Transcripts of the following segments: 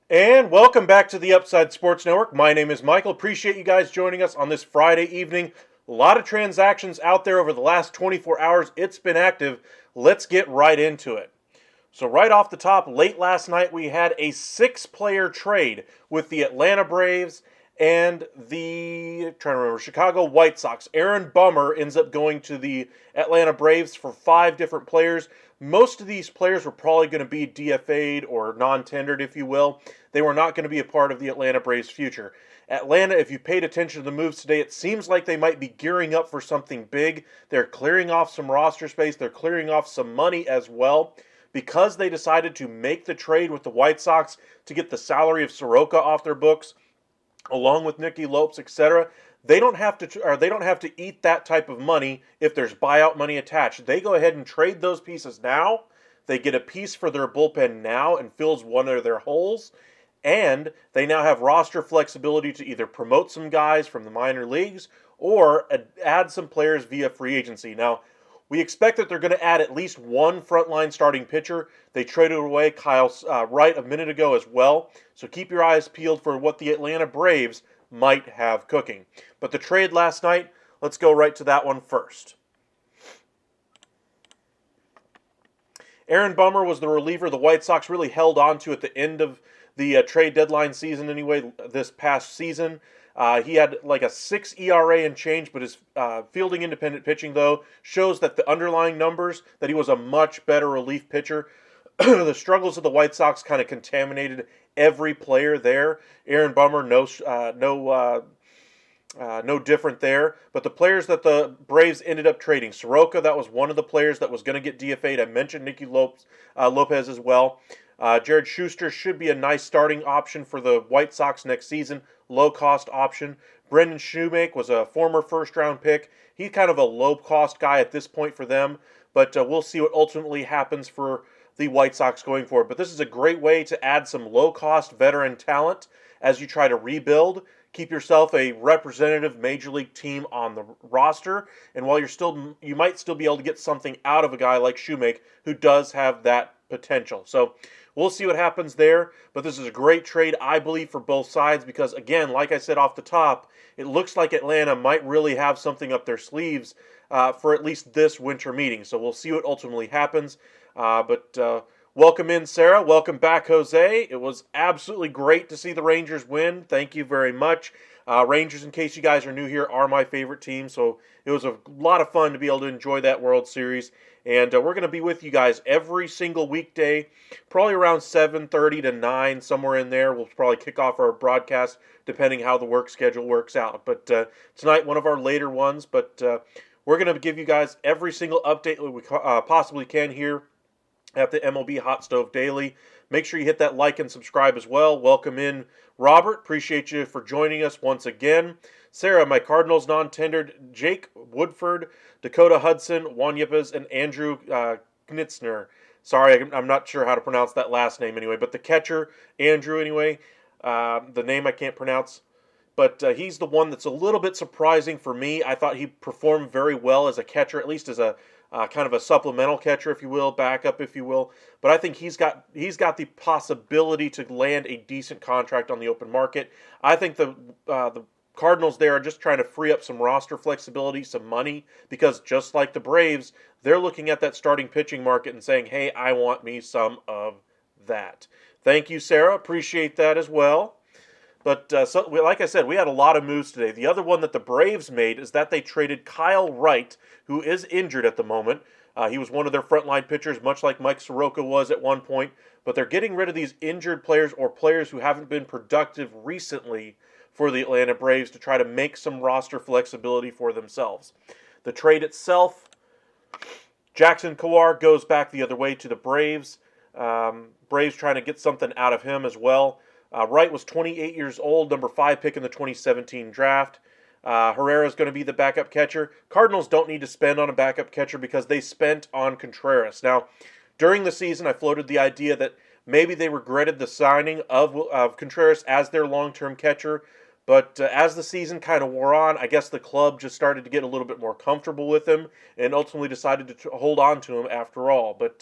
And welcome back to the Upside Sports Network. My name is Michael. Appreciate you guys joining us on this Friday evening. A lot of transactions out there over the last 24 hours. It's been active. Let's get right into it. So right off the top, late last night we had a 6-player trade with the Atlanta Braves and the Chicago White Sox. Aaron Bummer ends up going to the Atlanta Braves for 5 different players. Most of these players were probably going to be DFA'd or non-tendered, if you will. They were not going to be a part of the Atlanta Braves' future. Atlanta, if you paid attention to the moves today, it seems like they might be gearing up for something big. They're clearing off some roster space. They're clearing off some money as well. Because they decided to make the trade with the White Sox to get the salary of Soroka off their books, along with Nicky Lopes, etc., they don't have to eat that type of money if there's buyout money attached. They go ahead and trade those pieces now. They get a piece for their bullpen now and fills one of their holes. And they now have roster flexibility to either promote some guys from the minor leagues or add some players via free agency. Now, we expect that they're going to add at least one frontline starting pitcher. They traded away Kyle Wright a minute ago as well. So keep your eyes peeled for what the Atlanta Braves might have cooking. But the trade last night, let's go right to that one first. Aaron Bummer was the reliever the White Sox really held on to at the end of the trade deadline season anyway, this past season. He had like a 6 ERA and change, but his fielding independent pitching, though, shows that the underlying numbers, that he was a much better relief pitcher. The struggles of the White Sox kind of contaminated every player there. Aaron Bummer, no different there. But the players that the Braves ended up trading, Soroka, that was one of the players that was going to get DFA'd. I mentioned Nicky Lopez as well. Jared Schuster should be a nice starting option for the White Sox next season. Low-cost option. Brendan Shoemake was a former first-round pick. He's kind of a low-cost guy at this point for them, but we'll see what ultimately happens for the White Sox going forward. But this is a great way to add some low-cost veteran talent as you try to rebuild. Keep yourself a representative major league team on the roster, and while you might still be able to get something out of a guy like Shoemake, who does have that potential. So we'll see what happens there, but this is a great trade, I believe, for both sides because, again, like I said off the top, it looks like Atlanta might really have something up their sleeves for at least this winter meeting. So we'll see what ultimately happens, but Welcome in, Sarah. Welcome back, Jose. It was absolutely great to see the Rangers win. Thank you very much. Rangers, in case you guys are new here, are my favorite team, so it was a lot of fun to be able to enjoy that World Series. And we're going to be with you guys every single weekday, probably around 7:30 to 9, somewhere in there. We'll probably kick off our broadcast depending how the work schedule works out. But tonight, one of our later ones. But we're going to give you guys every single update that we possibly can here at the MLB Hot Stove Daily. Make sure you hit that like and subscribe as well. Welcome in, Robert. Appreciate you for joining us once again. Sarah, my Cardinals non-tendered, Jake Woodford, Dakota Hudson, Juan Yepes, and Andrew Knitzner. Sorry, I'm not sure how to pronounce that last name anyway, but the catcher, Andrew anyway, the name I can't pronounce. But he's the one that's a little bit surprising for me. I thought he performed very well as a catcher, at least as a kind of a supplemental catcher, if you will, backup, if you will. But I think he's got the possibility to land a decent contract on the open market. I think the Cardinals there are just trying to free up some roster flexibility, some money, because just like the Braves, they're looking at that starting pitching market and saying, hey, I want me some of that. Thank you, Sarah. Appreciate that as well. But like I said, we had a lot of moves today. The other one that the Braves made is that they traded Kyle Wright, who is injured at the moment. He was one of their frontline pitchers, much like Mike Soroka was at one point. But they're getting rid of these injured players or players who haven't been productive recently for the Atlanta Braves to try to make some roster flexibility for themselves. The trade itself, Jackson Kowar goes back the other way to the Braves. Braves trying to get something out of him as well. Wright was 28 years old, number 5 pick in the 2017 draft. Herrera is going to be the backup catcher. Cardinals don't need to spend on a backup catcher because they spent on Contreras. Now, during the season, I floated the idea that maybe they regretted the signing of Contreras as their long-term catcher. But as the season kind of wore on, I guess the club just started to get a little bit more comfortable with him and ultimately decided to hold on to him after all. But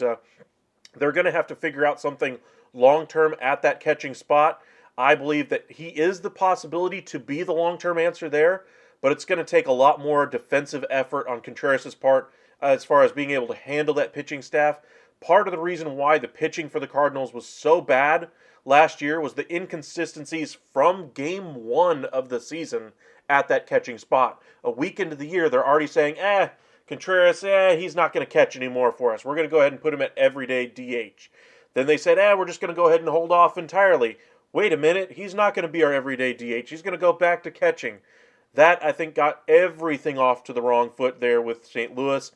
they're going to have to figure out something long-term at that catching spot. I believe that he is the possibility to be the long-term answer there, but it's going to take a lot more defensive effort on Contreras' part as far as being able to handle that pitching staff. Part of the reason why the pitching for the Cardinals was so bad last year was the inconsistencies from game 1 of the season at that catching spot. A week into the year, they're already saying, Contreras, he's not going to catch anymore for us. We're going to go ahead and put him at everyday DH. Then they said, we're just going to go ahead and hold off entirely. Wait a minute, he's not going to be our everyday DH. He's going to go back to catching. That, I think, got everything off to the wrong foot there with St. Louis.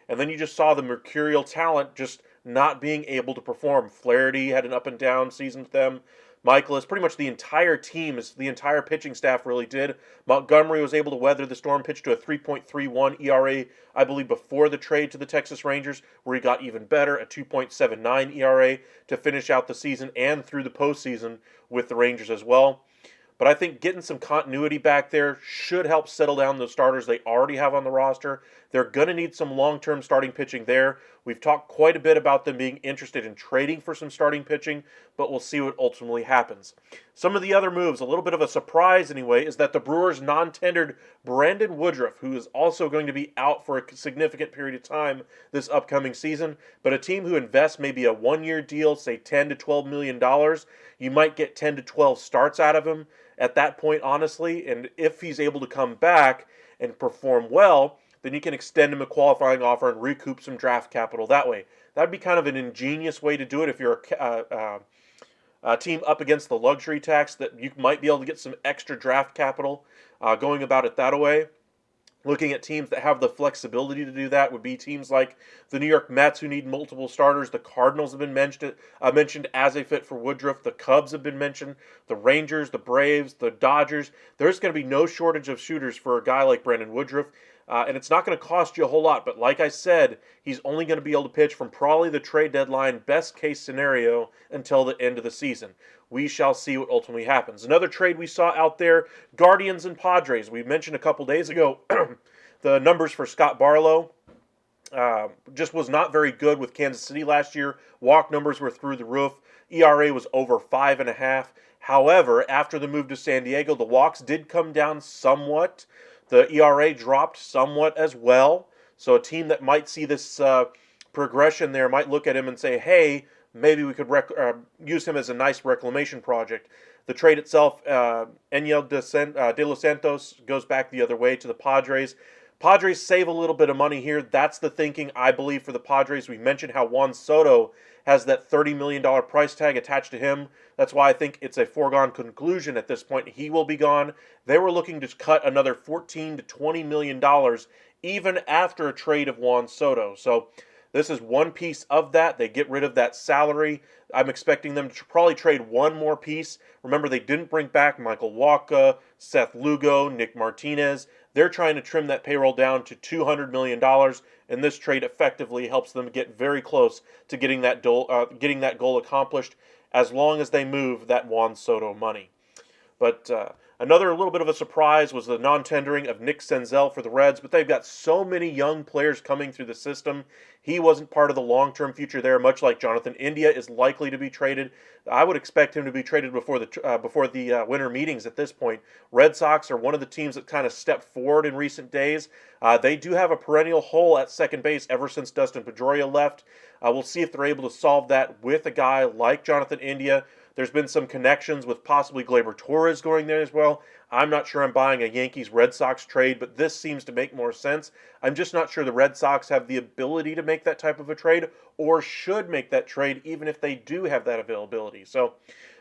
And then you just saw the mercurial talent just not being able to perform. Flaherty had an up and down season with them. Michaelis, pretty much the entire team, the entire pitching staff really did. Montgomery was able to weather the storm, pitched to a 3.31 ERA, I believe, before the trade to the Texas Rangers, where he got even better, a 2.79 ERA to finish out the season and through the postseason with the Rangers as well. But I think getting some continuity back there should help settle down those starters they already have on the roster. They're going to need some long-term starting pitching there. We've talked quite a bit about them being interested in trading for some starting pitching, but we'll see what ultimately happens. Some of the other moves, a little bit of a surprise anyway, is that the Brewers non-tendered Brandon Woodruff, who is also going to be out for a significant period of time this upcoming season. But a team who invests maybe a one-year deal, say $10 to $12 million, you might get 10 to 12 starts out of him at that point, honestly. And if he's able to come back and perform well, then you can extend him a qualifying offer and recoup some draft capital that way. That would be kind of an ingenious way to do it if you're a team up against the luxury tax, that you might be able to get some extra draft capital going about it that way. Looking at teams that have the flexibility to do that would be teams like the New York Mets, who need multiple starters. The Cardinals have been mentioned as a fit for Woodruff. The Cubs have been mentioned. The Rangers, the Braves, the Dodgers. There's going to be no shortage of shooters for a guy like Brandon Woodruff. And it's not going to cost you a whole lot. But like I said, he's only going to be able to pitch from probably the trade deadline, best case scenario, until the end of the season. We shall see what ultimately happens. Another trade we saw out there, Guardians and Padres. We mentioned a couple days ago the numbers for Scott Barlow. Just was not very good with Kansas City last year. Walk numbers were through the roof. ERA was over 5.5. However, after the move to San Diego, the walks did come down somewhat. The ERA dropped somewhat as well. So a team that might see this progression there might look at him and say, hey, maybe we could use him as a nice reclamation project. The trade itself, Enyel de Los Santos goes back the other way to the Padres. Padres save a little bit of money here. That's the thinking, I believe, for the Padres. We mentioned how Juan Soto has that $30 million price tag attached to him. That's why I think it's a foregone conclusion at this point. He will be gone. They were looking to cut another $14 to $20 million even after a trade of Juan Soto. So this is one piece of that. They get rid of that salary. I'm expecting them to probably trade one more piece. Remember, they didn't bring back Michael Wacha, Seth Lugo, Nick Martinez. They're trying to trim that payroll down to $200 million, and this trade effectively helps them get very close to getting that goal accomplished as long as they move that Juan Soto money. But another little bit of a surprise was the non-tendering of Nick Senzel for the Reds, but they've got so many young players coming through the system. He wasn't part of the long-term future there, much like Jonathan India is likely to be traded. I would expect him to be traded before the winter meetings at this point. Red Sox are one of the teams that kind of stepped forward in recent days. They do have a perennial hole at second base ever since Dustin Pedroia left. We'll see if they're able to solve that with a guy like Jonathan India. There's been some connections with possibly Gleyber Torres going there as well. I'm not sure I'm buying a Yankees-Red Sox trade, but this seems to make more sense. I'm just not sure the Red Sox have the ability to make that type of a trade or should make that trade even if they do have that availability. So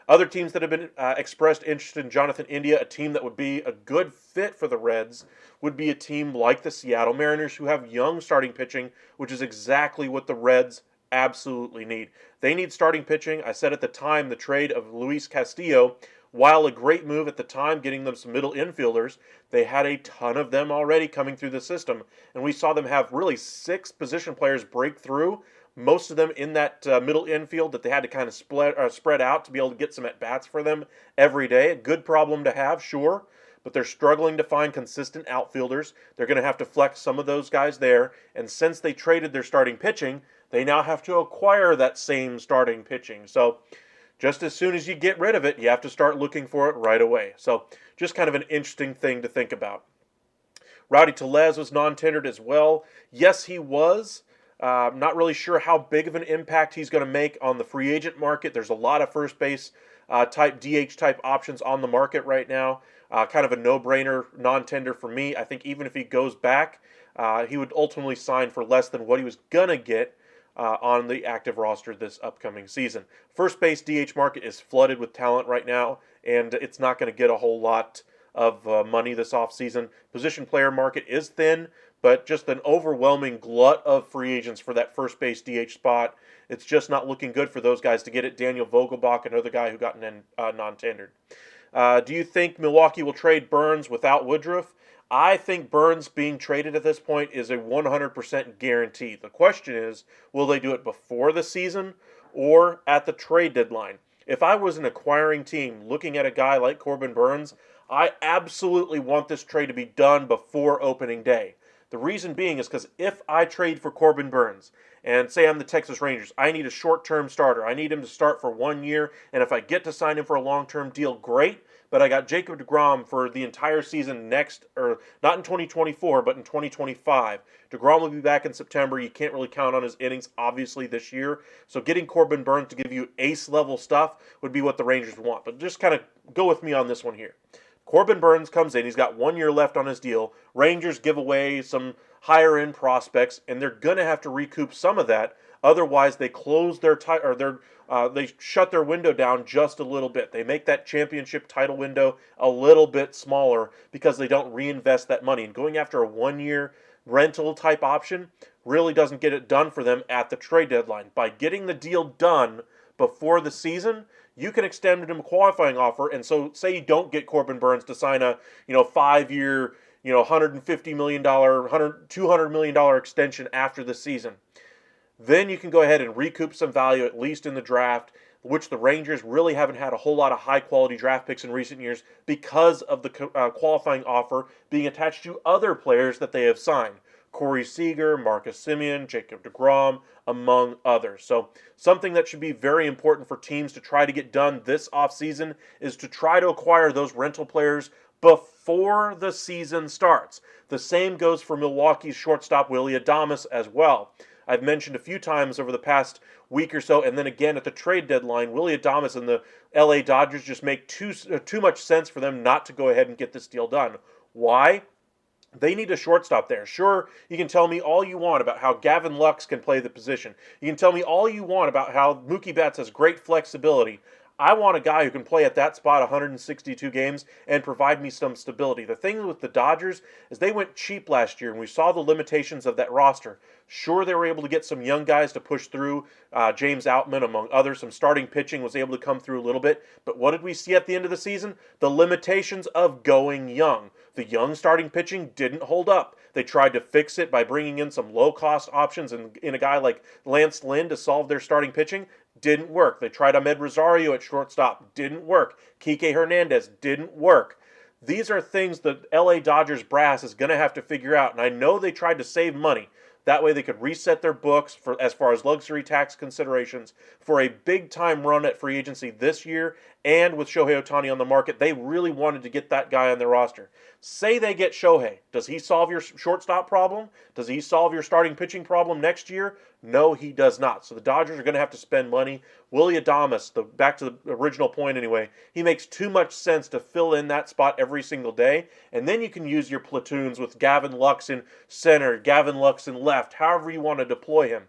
other teams that have been expressed interest in Jonathan India, a team that would be a good fit for the Reds, would be a team like the Seattle Mariners who have young starting pitching, which is exactly what the Reds absolutely need. They need starting pitching. I said at the time the trade of Luis Castillo, while a great move at the time, getting them some middle infielders, they had a ton of them already coming through the system. And we saw them have really 6 position players break through, most of them in that middle infield that they had to kind of spread out to be able to get some at-bats for them every day. A good problem to have, sure, but they're struggling to find consistent outfielders. They're going to have to flex some of those guys there. And since they traded their starting pitching, they now have to acquire that same starting pitching. So just as soon as you get rid of it, you have to start looking for it right away. So just kind of an interesting thing to think about. Rowdy Tellez was non-tendered as well. Yes, he was. Not really sure how big of an impact he's going to make on the free agent market. There's a lot of first base type DH type options on the market right now. Kind of a no-brainer non-tender for me. I think even if he goes back, he would ultimately sign for less than what he was going to get on the active roster this upcoming season. First base DH market is flooded with talent right now, and it's not going to get a whole lot of money this offseason. Position player market is thin, but just an overwhelming glut of free agents for that first base DH spot. It's just not looking good for those guys to get it. Daniel Vogelbach, another guy who got non-tendered. Do you think Milwaukee will trade Burns without Woodruff? I think Burns being traded at this point is a 100% guarantee. The question is, will they do it before the season or at the trade deadline? If I was an acquiring team looking at a guy like Corbin Burns, I absolutely want this trade to be done before opening day. The reason being is because if I trade for Corbin Burns, and say I'm the Texas Rangers, I need a short-term starter. I need him to start for 1 year, and if I get to sign him for a long-term deal, great. But I got Jacob deGrom for the entire season next, or not in 2024, but in 2025. deGrom will be back in September. You can't really count on his innings, obviously, this year. So getting Corbin Burns to give you ace-level stuff would be what the Rangers want. But just kind of go with me on this one here. Corbin Burns comes in. He's got 1 year left on his deal. Rangers give away some higher-end prospects, and they're going to have to recoup some of that. Otherwise, they close they shut their window down just a little bit. They make that championship title window a little bit smaller because they don't reinvest that money. And going after a 1 year rental type option really doesn't get it done for them at the trade deadline. By getting the deal done before the season, you can extend it to a qualifying offer. And so say you don't get Corbin Burns to sign a 5 year, $150 million, $200 million extension after the season. Then you can go ahead and recoup some value, at least in the draft, which the Rangers really haven't had a whole lot of high-quality draft picks in recent years because of the qualifying offer being attached to other players that they have signed. Corey Seager, Marcus Semien, Jacob deGrom, among others. So something that should be very important for teams to try to get done this offseason is to try to acquire those rental players before the season starts. The same goes for Milwaukee's shortstop Willy Adames as well. I've mentioned a few times over the past week or so, and then again at the trade deadline, Willy Adames and the LA Dodgers just make too much sense for them not to go ahead and get this deal done. Why? They need a shortstop there. Sure, you can tell me all you want about how Gavin Lux can play the position. You can tell me all you want about how Mookie Betts has great flexibility. I want a guy who can play at that spot 162 games and provide me some stability. The thing with the Dodgers is they went cheap last year, and we saw the limitations of that roster. Sure, they were able to get some young guys to push through. James Outman, among others, some starting pitching was able to come through a little bit. But what did we see at the end of the season? The limitations of going young. The young starting pitching didn't hold up. They tried to fix it by bringing in some low-cost options in a guy like Lance Lynn to solve their starting pitching. Didn't work. They tried Ahmed Rosario at shortstop. Didn't work. Kike Hernandez. Didn't work. These are things the LA Dodgers brass is going to have to figure out. And I know they tried to save money. That way they could reset their books for as far as luxury tax considerations for a big-time run at free agency this year. And with Shohei Ohtani on the market, they really wanted to get that guy on their roster. Say they get Shohei. Does he solve your shortstop problem? Does he solve your starting pitching problem next year? No, he does not. So the Dodgers are going to have to spend money. Willy Adames, back to the original point anyway, he makes too much sense to fill in that spot every single day. And then you can use your platoons with Gavin Lux in center, Gavin Lux in left, however you want to deploy him.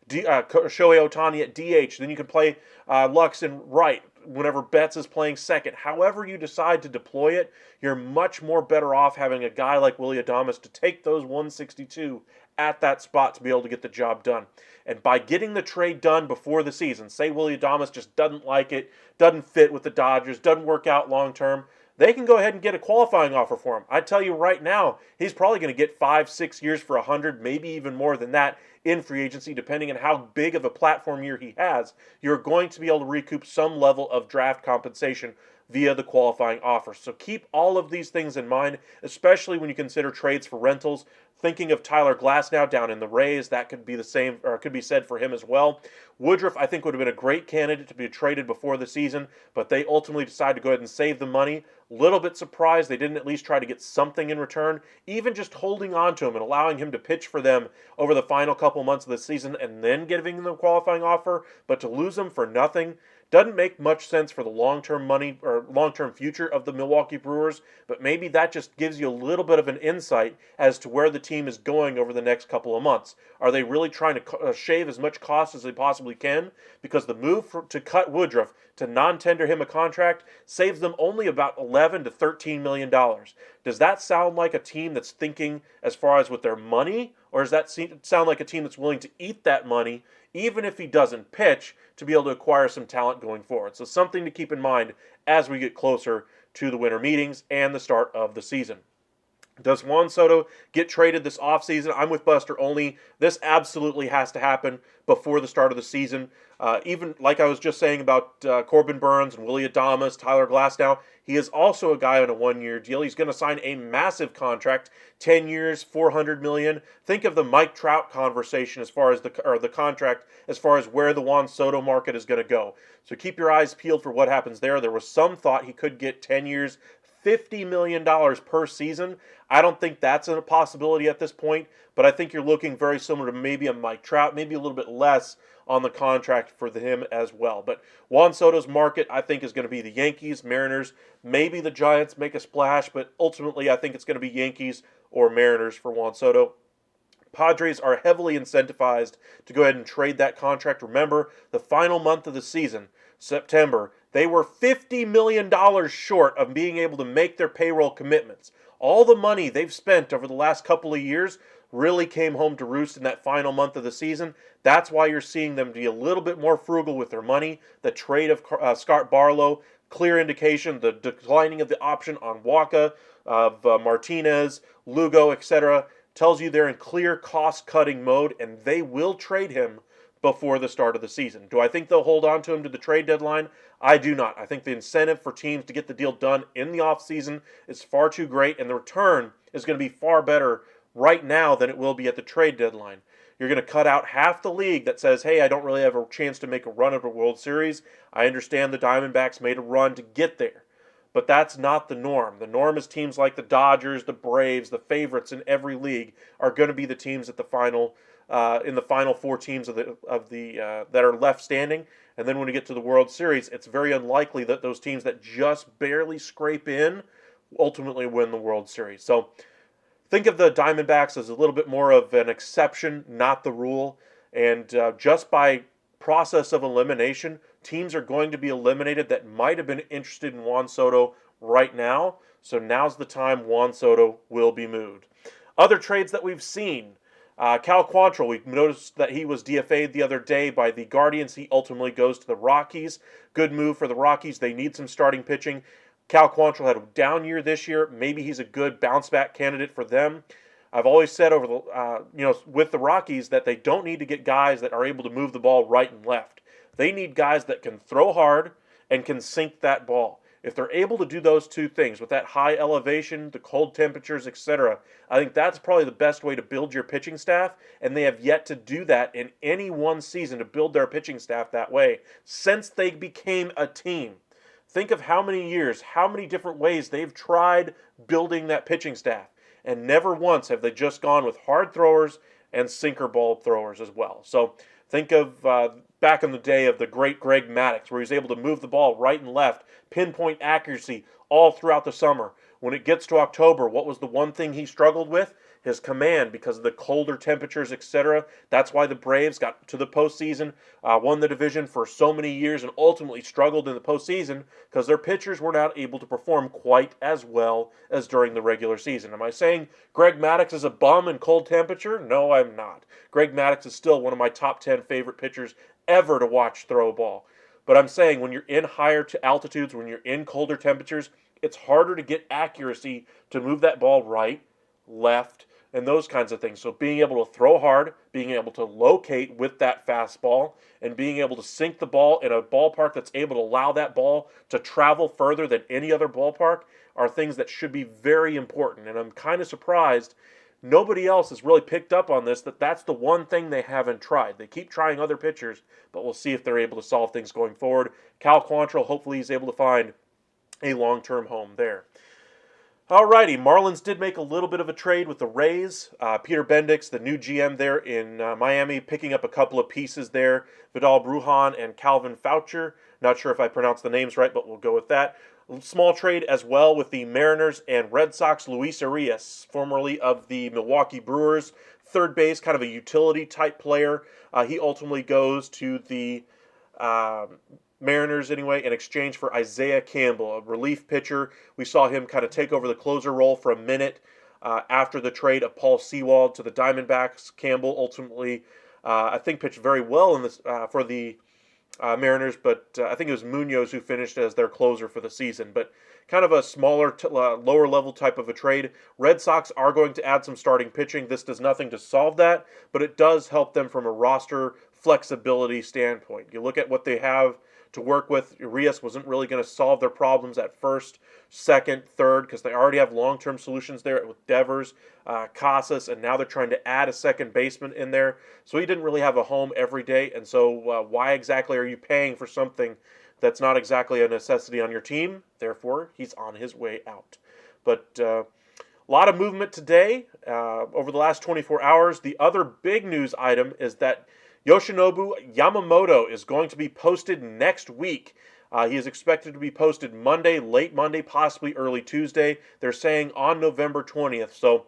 Shohei Ohtani at DH. Then you can play Lux in right whenever Betts is playing second. However you decide to deploy it, you're much more better off having a guy like Willy Adames to take those 162 at that spot to be able to get the job done. And by getting the trade done before the season, say Willy Adames just doesn't like it, doesn't fit with the Dodgers, doesn't work out long term, they can go ahead and get a qualifying offer for him. I tell you right now, he's probably going to get 5-6 years for 100, maybe even more than that in free agency, depending on how big of a platform year he has. You're going to be able to recoup some level of draft compensation via the qualifying offer. So keep all of these things in mind, especially when you consider trades for rentals. Thinking of Tyler Glasnow down in the Rays, that could be the same, or could be said for him as well. Woodruff, I think, would have been a great candidate to be traded before the season, but they ultimately decided to go ahead and save the money. Little bit surprised they didn't at least try to get something in return, even just holding on to him and allowing him to pitch for them over the final couple months of the season and then giving them a qualifying offer, but to lose him for nothing doesn't make much sense for the long-term money or long-term future of the Milwaukee Brewers, but maybe that just gives you a little bit of an insight as to where the team is going over the next couple of months. Are they really trying to shave as much cost as they possibly can? Because the move to cut Woodruff to non-tender him a contract saves them only about $11 to $13 million. Does that sound like a team that's thinking as far as with their money, or does that sound like a team that's willing to eat that money, even if he doesn't pitch, to be able to acquire some talent going forward? So something to keep in mind as we get closer to the winter meetings and the start of the season. Does Juan Soto get traded this offseason? I'm with Buster Olney. This absolutely has to happen before the start of the season. Even like I was just saying about Corbin Burns and Willy Adames, Tyler Glasnow, he is also a guy on a one-year deal. He's going to sign a massive contract, 10 years, $400 million. Think of the Mike Trout conversation as far as the contract, as far as where the Juan Soto market is going to go. So keep your eyes peeled for what happens there. There was some thought he could get 10 years, $50 million per season. I don't think that's a possibility at this point, but I think you're looking very similar to maybe a Mike Trout, maybe a little bit less on the contract for him as well. But Juan Soto's market, I think, is going to be the Yankees, Mariners, maybe the Giants make a splash, but ultimately I think it's going to be Yankees or Mariners for Juan Soto. Padres are heavily incentivized to go ahead and trade that contract. Remember, the final month of the season, September, they were $50 million short of being able to make their payroll commitments. All the money they've spent over the last couple of years really came home to roost in that final month of the season. That's why you're seeing them be a little bit more frugal with their money. The trade of Scott Barlow, clear indication. The declining of the option on Waka, of Martinez, Lugo, etc., tells you they're in clear cost-cutting mode, and they will trade him before the start of the season. Do I think they'll hold on to him to the trade deadline? I do not. I think the incentive for teams to get the deal done in the offseason is far too great, and the return is going to be far better right now than it will be at the trade deadline. You're going to cut out half the league that says, hey, I don't really have a chance to make a run at a World Series. I understand the Diamondbacks made a run to get there. But that's not the norm. The norm is teams like the Dodgers, the Braves, the favorites in every league are going to be the teams at the final in the final four teams that are left standing. And then when we get to the World Series, it's very unlikely that those teams that just barely scrape in ultimately win the World Series. So think of the Diamondbacks as a little bit more of an exception, not the rule. And just by process of elimination, teams are going to be eliminated that might have been interested in Juan Soto right now. So now's the time Juan Soto will be moved. Other trades that we've seen. Cal Quantrill, we noticed that he was DFA'd the other day by the Guardians. He ultimately goes to the Rockies. Good move for the Rockies. They need some starting pitching. Cal Quantrill had a down year this year. Maybe he's a good bounce back candidate for them. I've always said over the with the Rockies that they don't need to get guys that are able to move the ball right and left. They need guys that can throw hard and can sink that ball. If they're able to do those two things with that high elevation, the cold temperatures, etc., I think that's probably the best way to build your pitching staff, and they have yet to do that in any one season to build their pitching staff that way since they became a team. Think of how many years, how many different ways they've tried building that pitching staff, and never once have they just gone with hard throwers and sinker ball throwers as well. So think of back in the day of the great Greg Maddux, where he was able to move the ball right and left, pinpoint accuracy all throughout the summer. When it gets to October, what was the one thing he struggled with? His command, because of the colder temperatures, etc. That's why the Braves got to the postseason, won the division for so many years, and ultimately struggled in the postseason because their pitchers were not able to perform quite as well as during the regular season. Am I saying Greg Maddux is a bum in cold temperature? No, I'm not. Greg Maddux is still one of my top 10 favorite pitchers ever to watch throw a ball. But I'm saying when you're in higher altitudes, when you're in colder temperatures, it's harder to get accuracy to move that ball right, left, and those kinds of things. So being able to throw hard, being able to locate with that fastball, and being able to sink the ball in a ballpark that's able to allow that ball to travel further than any other ballpark are things that should be very important. And I'm kind of surprised nobody else has really picked up on this, that's the one thing they haven't tried. They keep trying other pitchers, but we'll see if they're able to solve things going forward. Cal Quantrill, hopefully he's able to find a long-term home there. Alrighty, Marlins did make a little bit of a trade with the Rays. Peter Bendix, the new GM there in Miami, picking up a couple of pieces there. Vidal Brujan and Calvin Foucher. Not sure if I pronounced the names right, but we'll go with that. Small trade as well with the Mariners and Red Sox. Luis Arias, formerly of the Milwaukee Brewers, third base, kind of a utility type player. He ultimately goes to the Mariners anyway in exchange for Isaiah Campbell, a relief pitcher. We saw him kind of take over the closer role for a minute after the trade of Paul Sewald to the Diamondbacks. Campbell ultimately, I think, pitched very well in this for the Mariners, but I think it was Munoz who finished as their closer for the season. But kind of a smaller, lower level type of a trade. Red Sox are going to add some starting pitching. This does nothing to solve that, but it does help them from a roster flexibility standpoint. You look at what they have to work with. Urias wasn't really going to solve their problems at first, second, third, because they already have long-term solutions there with Devers, Casas, and now they're trying to add a second baseman in there. So he didn't really have a home every day, and so why exactly are you paying for something that's not exactly a necessity on your team? Therefore, he's on his way out. But a lot of movement today over the last 24 hours. The other big news item is that Yoshinobu Yamamoto is going to be posted next week. He is expected to be posted Monday, late Monday, possibly early Tuesday. They're saying on November 20th. So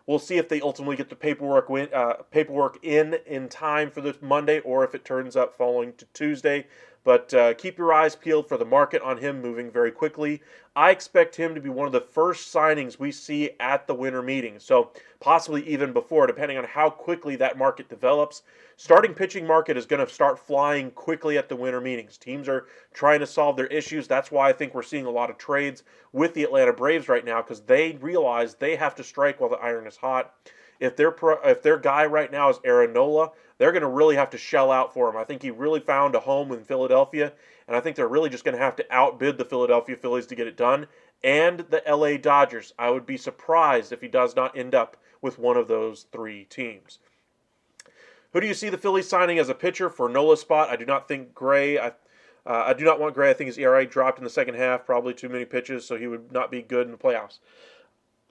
we'll see if they ultimately get the paperwork in time for this Monday, or if it turns up falling to Tuesday. But keep your eyes peeled for the market on him moving very quickly. I expect him to be one of the first signings we see at the winter meeting. So possibly even before, depending on how quickly that market develops. Starting pitching market is going to start flying quickly at the winter meetings. Teams are trying to solve their issues. That's why I think we're seeing a lot of trades with the Atlanta Braves right now, because they realize they have to strike while the iron is hot. If their guy right now is Aaron Nola, they're going to really have to shell out for him. I think he really found a home in Philadelphia, and I think they're really just going to have to outbid the Philadelphia Phillies to get it done, and the LA Dodgers. I would be surprised if he does not end up with one of those three teams. Who do you see the Phillies signing as a pitcher for Nola's spot? I do not think Gray. I do not want Gray. I think his ERA dropped in the second half, probably too many pitches, so he would not be good in the playoffs.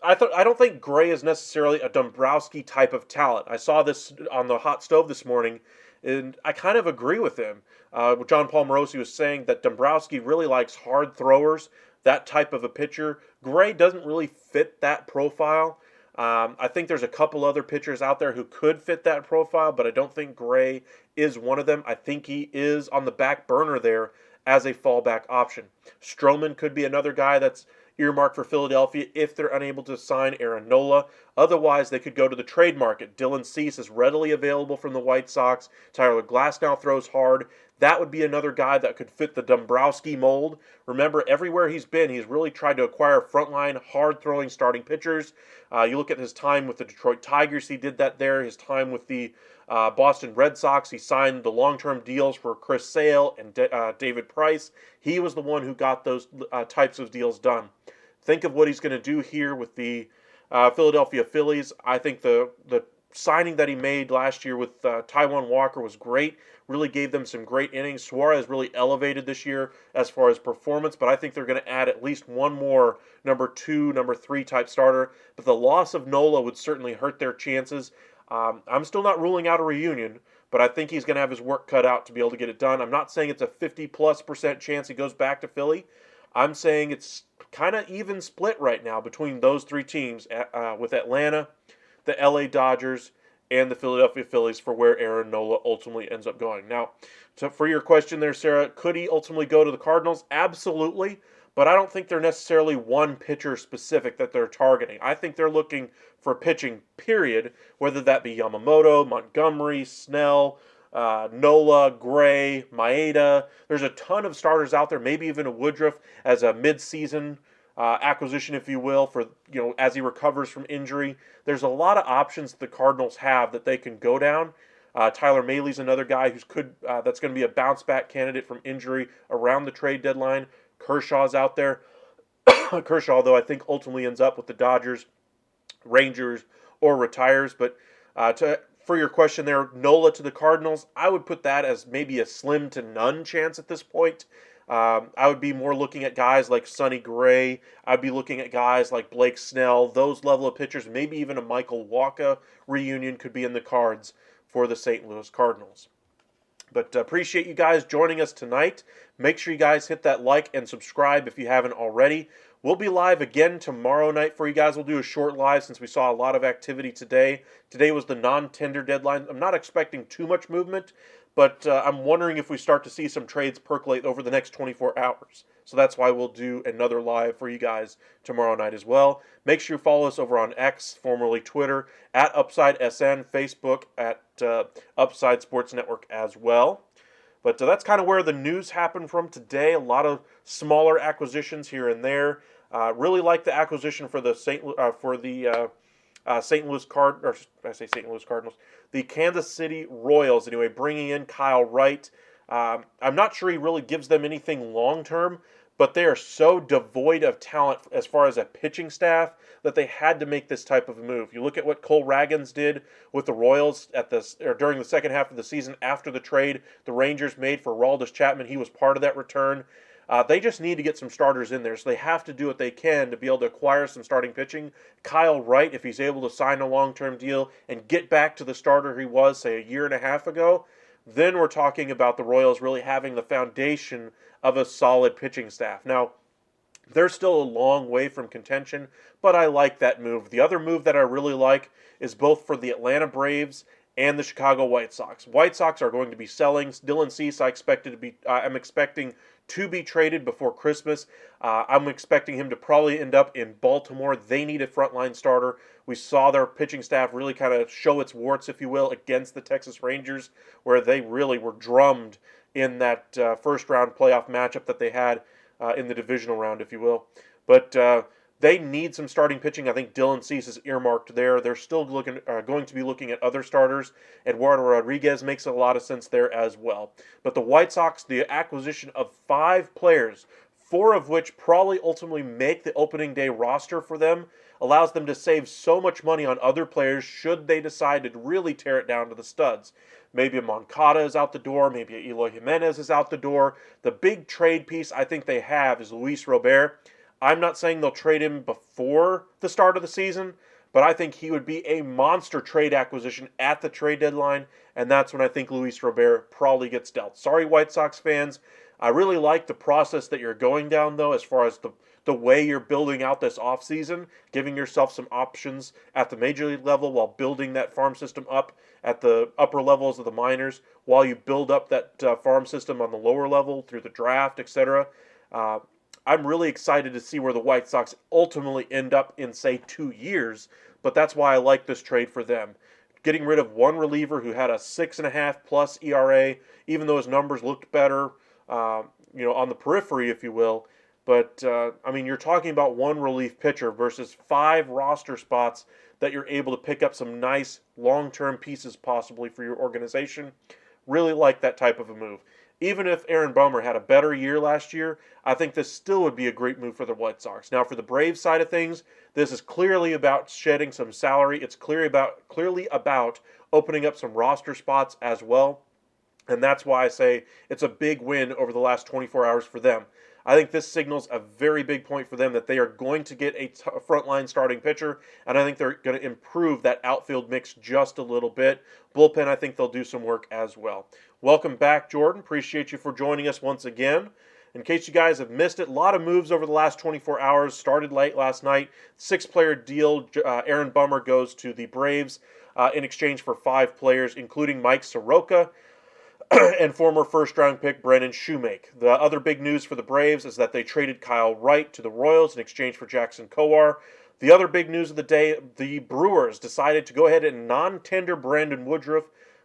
I don't think Gray is necessarily a Dombrowski type of talent. I saw this on the hot stove this morning, and I kind of agree with him. John Paul Morosi was saying that Dombrowski really likes hard throwers, that type of a pitcher. Gray doesn't really fit that profile. I think there's a couple other pitchers out there who could fit that profile, but I don't think Gray is one of them. I think he is on the back burner there as a fallback option. Stroman could be another guy that's earmarked for Philadelphia if they're unable to sign Aaron Nola. Otherwise, they could go to the trade market. Dylan Cease is readily available from the White Sox. Tyler Glasnow throws hard. That would be another guy that could fit the Dombrowski mold. Remember, everywhere he's been, he's really tried to acquire frontline, hard-throwing starting pitchers. You look at his time with the Detroit Tigers, he did that there. His time with the Boston Red Sox, he signed the long-term deals for Chris Sale and David Price. He was the one who got those types of deals done. Think of what he's going to do here with the Philadelphia Phillies. I think the signing that he made last year with Taijuan Walker was great. Really gave them some great innings. Suarez really elevated this year as far as performance, but I think they're going to add at least one more number 2, number 3 type starter. But the loss of Nola would certainly hurt their chances. I'm still not ruling out a reunion, but I think he's going to have his work cut out to be able to get it done. I'm not saying it's a 50+% chance he goes back to Philly. I'm saying it's kind of even split right now between those 3 teams with Atlanta, the LA Dodgers, and the Philadelphia Phillies for where Aaron Nola ultimately ends up going. Now, for your question there, Sarah, could he ultimately go to the Cardinals? Absolutely, but I don't think they're necessarily one pitcher specific that they're targeting. I think they're looking for pitching, period, whether that be Yamamoto, Montgomery, Snell, Nola, Gray, Maeda. There's a ton of starters out there, maybe even a Woodruff as a mid-season acquisition, if you will, for as he recovers from injury. There's a lot of options that the Cardinals have that they can go down. Tyler Mahley's another guy that's going to be a bounce back candidate from injury around the trade deadline. Kershaw's out there. Kershaw, though, I think ultimately ends up with the Dodgers, Rangers, or retires. But for your question there, Nola to the Cardinals, I would put that as maybe a slim to none chance at this point. I would be more looking at guys like Sonny Gray. I'd be looking at guys like Blake Snell, those level of pitchers. Maybe even a Michael Wacha reunion could be in the cards for the St. Louis Cardinals. But appreciate you guys joining us tonight. Make sure you guys hit that like and subscribe if you haven't already. We'll be live again tomorrow night for you guys. We'll do a short live since we saw a lot of activity today. Today was the non-tender deadline. I'm not expecting too much movement, but I'm wondering if we start to see some trades percolate over the next 24 hours. So that's why we'll do another live for you guys tomorrow night as well. Make sure you follow us over on X, formerly Twitter, at UpsideSN, Facebook at Upside Sports Network as well. But that's kind of where the news happened from today. A lot of smaller acquisitions here and there. Really like the acquisition for the St. Louis Cardinals, the Kansas City Royals. Anyway, bringing in Kyle Wright. I'm not sure he really gives them anything long term, but they are so devoid of talent as far as a pitching staff that they had to make this type of move. You look at what Cole Ragans did with the Royals during the second half of the season after the trade the Rangers made for Aroldis Chapman. He was part of that return. They just need to get some starters in there, so they have to do what they can to be able to acquire some starting pitching. Kyle Wright, if he's able to sign a long-term deal and get back to the starter he was, say, a year and a half ago, then we're talking about the Royals really having the foundation of a solid pitching staff. Now, they're still a long way from contention, but I like that move. The other move that I really like is both for the Atlanta Braves and the Chicago White Sox. White Sox are going to be selling. Dylan Cease, I'm expecting to be traded before Christmas. I'm expecting him to probably end up in Baltimore. They need a frontline starter. We saw their pitching staff really kind of show its warts, if you will, against the Texas Rangers, where they really were drummed in that first-round playoff matchup that they had in the divisional round, if you will. But they need some starting pitching. I think Dylan Cease is earmarked there. They're still going to be looking at other starters. Eduardo Rodriguez makes a lot of sense there as well. But the White Sox, the acquisition of 5 players, 4 of which probably ultimately make the opening day roster for them, allows them to save so much money on other players should they decide to really tear it down to the studs. Maybe a Moncada is out the door. Maybe a Eloy Jimenez is out the door. The big trade piece I think they have is Luis Robert. I'm not saying they'll trade him before the start of the season, but I think he would be a monster trade acquisition at the trade deadline, and that's when I think Luis Robert probably gets dealt. Sorry, White Sox fans. I really like the process that you're going down, though, as far as the way you're building out this offseason, giving yourself some options at the major league level while building that farm system up at the upper levels of the minors, while you build up that farm system on the lower level through the draft, etc. Uh, I'm really excited to see where the White Sox ultimately end up in, say, 2 years, but that's why I like this trade for them. Getting rid of one reliever who had a 6.5 plus ERA, even though his numbers looked better, on the periphery, if you will. But, I mean, you're talking about one relief pitcher versus 5 roster spots that you're able to pick up some nice long-term pieces possibly for your organization. Really like that type of a move. Even if Aaron Bummer had a better year last year, I think this still would be a great move for the White Sox. Now, for the Braves side of things, this is clearly about shedding some salary. It's clearly about opening up some roster spots as well. And that's why I say it's a big win over the last 24 hours for them. I think this signals a very big point for them that they are going to get a frontline starting pitcher, and I think they're going to improve that outfield mix just a little bit. Bullpen, I think they'll do some work as well. Welcome back, Jordan. Appreciate you for joining us once again. In case you guys have missed it, a lot of moves over the last 24 hours. Started late last night. 6-player deal. Aaron Bummer goes to the Braves in exchange for 5 players, including Mike Soroka and former first-round pick Brennan Shoemake. The other big news for the Braves is that they traded Kyle Wright to the Royals in exchange for Jackson Kowar. The other big news of the day, the Brewers decided to go ahead and non-tender Brandon Woodruff.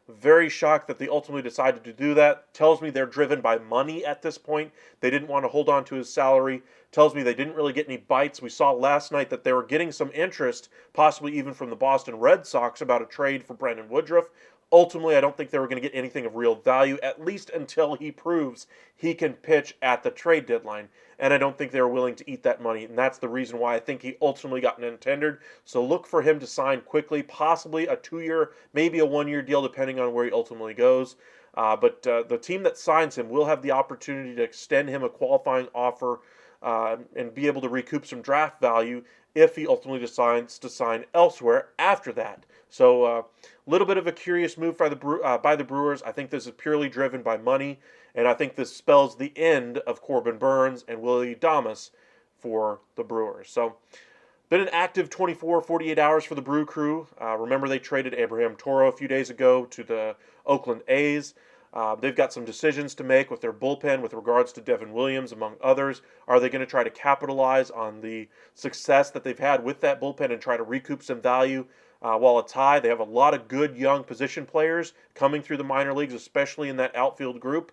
Very shocked that they ultimately decided to do that. Tells me they're driven by money at this point. They didn't want to hold on to his salary. Tells me they didn't really get any bites. We saw last night that they were getting some interest, possibly even from the Boston Red Sox, about a trade for Brandon Woodruff. Ultimately, I don't think they were going to get anything of real value, at least until he proves he can pitch at the trade deadline. And I don't think they were willing to eat that money, and that's the reason why I think he ultimately got non-tendered. So look for him to sign quickly, possibly a 2-year, maybe a 1-year deal, depending on where he ultimately goes. But the team that signs him will have the opportunity to extend him a qualifying offer and be able to recoup some draft value if he ultimately decides to sign elsewhere after that. So a little bit of a curious move by the Brewers. I think this is purely driven by money, and I think this spells the end of Corbin Burns and Willie Adames for the Brewers. So been an active 24, 48 hours for the Brew Crew. Remember they traded Abraham Toro a few days ago to the Oakland A's. They've got some decisions to make with their bullpen with regards to Devin Williams, among others. Are they going to try to capitalize on the success that they've had with that bullpen and try to recoup some value while it's high? They have a lot of good young position players coming through the minor leagues, especially in that outfield group.